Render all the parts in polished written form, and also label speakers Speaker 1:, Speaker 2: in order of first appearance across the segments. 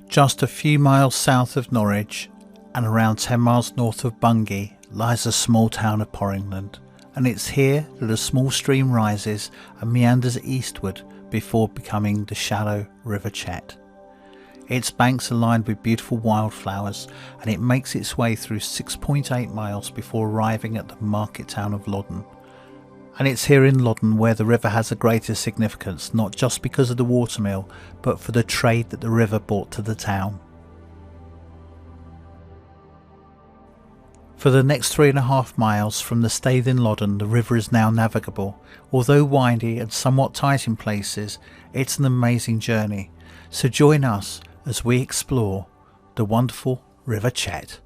Speaker 1: Just a few miles south of Norwich and around 10 miles north of Bungay lies the small town of Poringland, and it's here that a small stream rises and meanders eastward before becoming the shallow River Chet. Its banks are lined with beautiful wildflowers, and it makes its way through 6.8 miles before arriving at the market town of Loden. And it's here in Loden where the river has a greater significance, not just because of the watermill, but for the trade that the river brought to the town. For the next 3.5 miles from the Staithe in Loddon, the river is now navigable. Although windy and somewhat tight in places, it's an amazing journey. So join us as we explore the wonderful River Chet.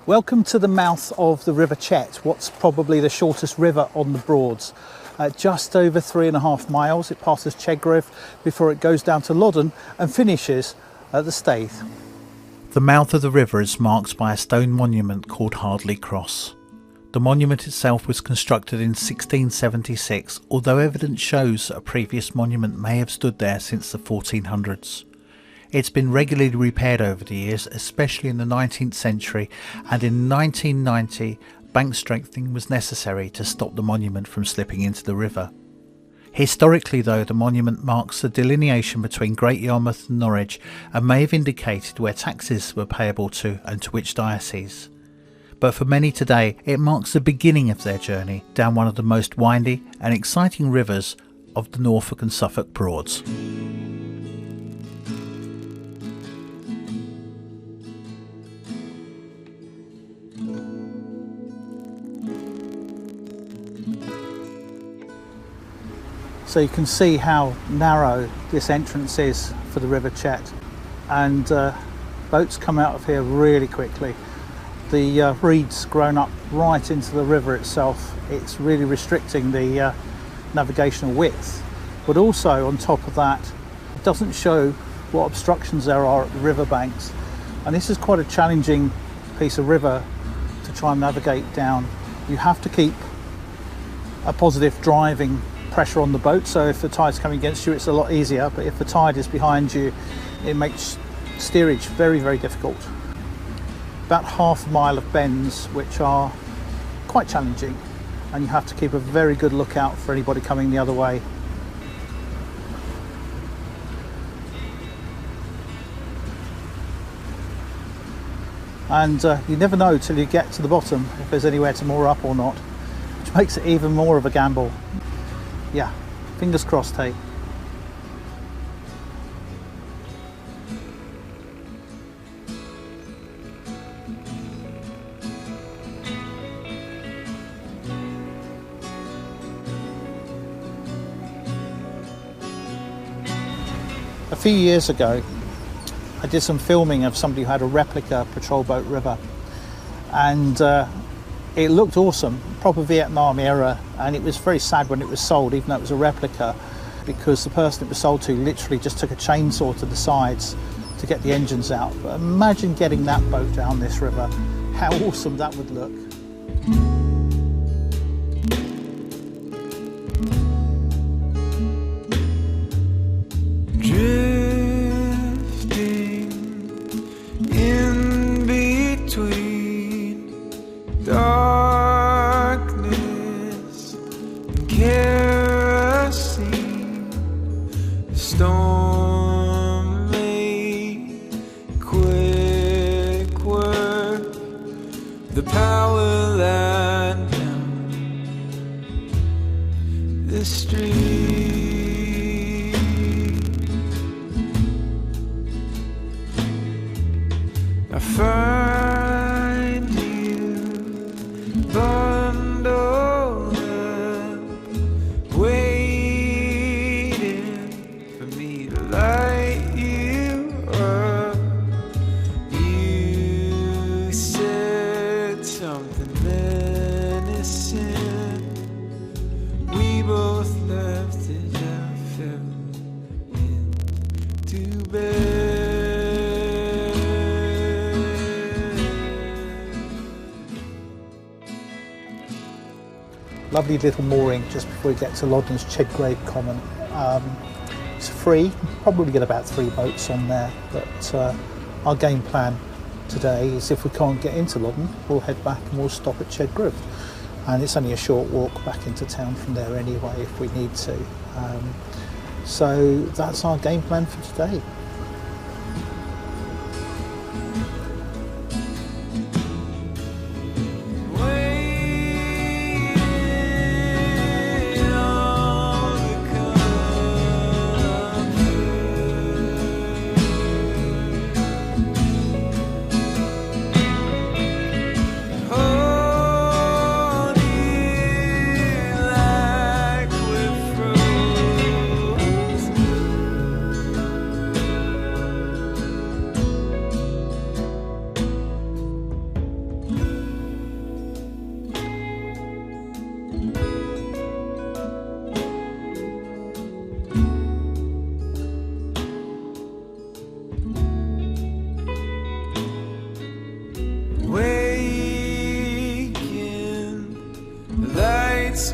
Speaker 1: Welcome to the mouth of the River Chet, what's probably the shortest river on the Broads. Just over 3.5 miles, it passes Chedgrave before it goes down to Loddon and finishes at the Staithe. The mouth of the river is marked by a stone monument called Hardley Cross. The monument itself was constructed in 1676, although evidence shows that a previous monument may have stood there since the 1400s. It's been regularly repaired over the years, especially in the 19th century, and in 1990 bank strengthening was necessary to stop the monument from slipping into the river. Historically though, the monument marks the delineation between Great Yarmouth and Norwich and may have indicated where taxes were payable to and to which diocese. But for many today, it marks the beginning of their journey down one of the most windy and exciting rivers of the Norfolk and Suffolk Broads. So you can see how narrow this entrance is for the River Chet, and boats come out of here really quickly. The reeds grown up right into the river itself. It's really restricting the navigational width, but also on top of that, it doesn't show what obstructions there are at the river banks, and this is quite a challenging piece of river to try and navigate down. You have to keep a positive driving pressure on the boat, so if the tide's coming against you it's a lot easier, but if the tide is behind you it makes steerage very, very difficult. About half a mile of bends which are quite challenging, and you have to keep a very good lookout for anybody coming the other way. And you never know till you get to the bottom if there's anywhere to moor up or not, which makes it even more of a gamble. Yeah, fingers crossed, hey. A few years ago, I did some filming of somebody who had a replica patrol boat river, and it looked awesome, proper Vietnam era, and it was very sad when it was sold, even though it was a replica, because the person it was sold to literally just took a chainsaw to the sides to get the engines out. But imagine getting that boat down this river, how awesome that would look.
Speaker 2: Drifting in between darkness and kerosene, the storm made quick work, the power line down the street. I find you bundled up, waiting for me to light you up. You said something then
Speaker 1: lovely little mooring just before you get to Loddon's Chedgrave Common. It's free, probably get about 3 boats on there, but our game plan today is if we can't get into Loddon, we'll head back and we'll stop at Chedgrave. And it's only a short walk back into town from there anyway if we need to. So that's our game plan for today.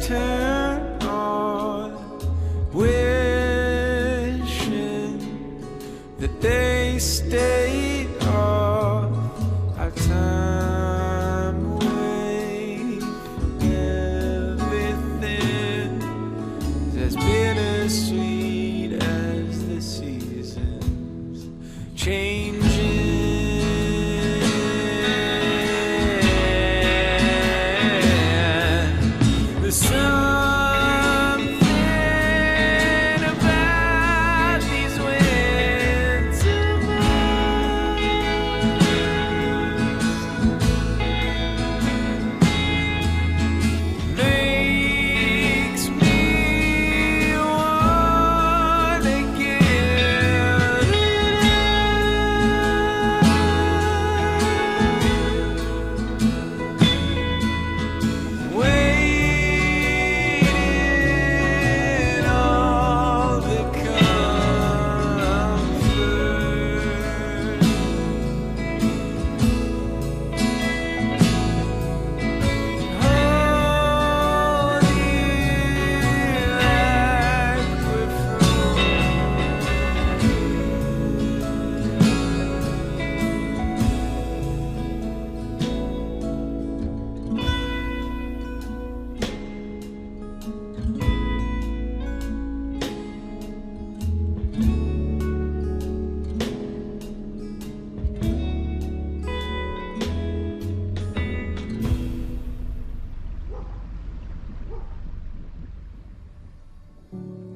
Speaker 2: Turn on, wishing that they stayed off our time away from everything as bittersweet as the seasons changing.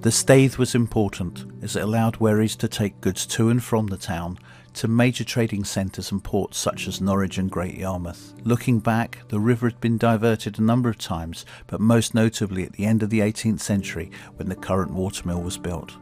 Speaker 3: The Staithe was important as it allowed wherries to take goods to and from the town to major trading centres and ports such as Norwich and Great Yarmouth. Looking back, the river had been diverted a number of times, but most notably at the end of the 18th century when the current watermill was built.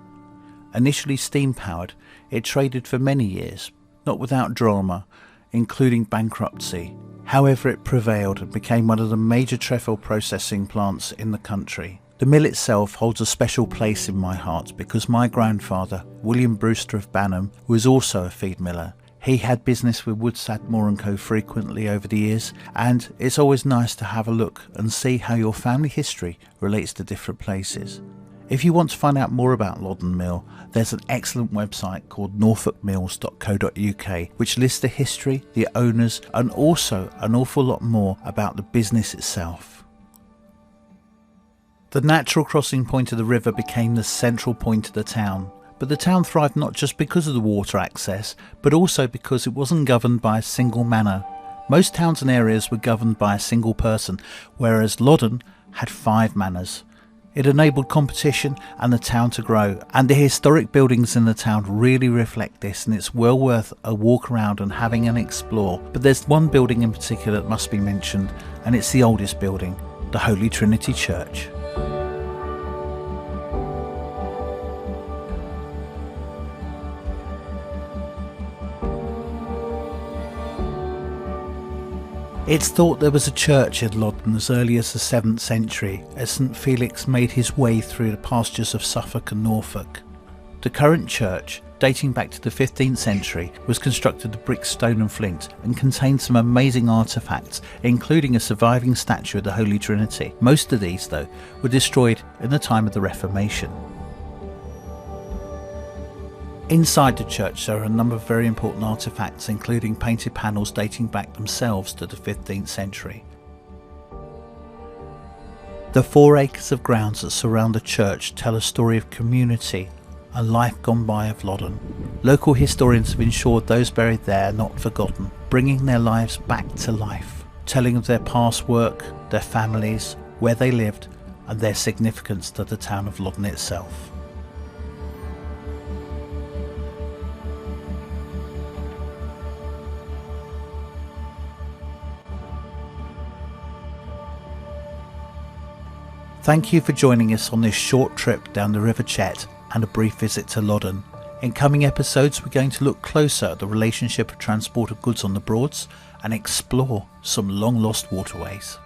Speaker 3: Initially steam powered, it traded for many years, not without drama, including bankruptcy. However, it prevailed and became one of the major trefoil processing plants in the country. The mill itself holds a special place in my heart because my grandfather, William Brewster of Banham, was also a feed miller. He had business with Woodsadmore & Co frequently over the years, and it's always nice to have a look and see how your family history relates to different places. If you want to find out more about Loden Mill, there's an excellent website called norfolkmills.co.uk which lists the history, the owners, and also an awful lot more about the business itself. The natural crossing point of the river became the central point of the town, but the town thrived not just because of the water access, but also because it wasn't governed by a single manor. Most towns and areas were governed by a single person, whereas Loddon had 5 manors. It enabled competition and the town to grow, and the historic buildings in the town really reflect this, and it's well worth a walk around and having an explore. But there's one building in particular that must be mentioned, and it's the oldest building, the Holy Trinity Church. It's thought there was a church at Loddon as early as the 7th century, as St Felix made his way through the pastures of Suffolk and Norfolk. The current church, dating back to the 15th century, was constructed of brick, stone and flint and contained some amazing artefacts, including a surviving statue of the Holy Trinity. Most of these, though, were destroyed in the time of the Reformation. Inside the church there are a number of very important artefacts, including painted panels dating back themselves to the 15th century. The 4 acres of grounds that surround the church tell a story of community and life gone by of Loddon. Local historians have ensured those buried there are not forgotten, bringing their lives back to life, telling of their past work, their families, where they lived and their significance to the town of Loddon itself. Thank you for joining us on this short trip down the River Chet and a brief visit to Loddon. In coming episodes we're going to look closer at the relationship of transport of goods on the Broads and explore some long lost waterways.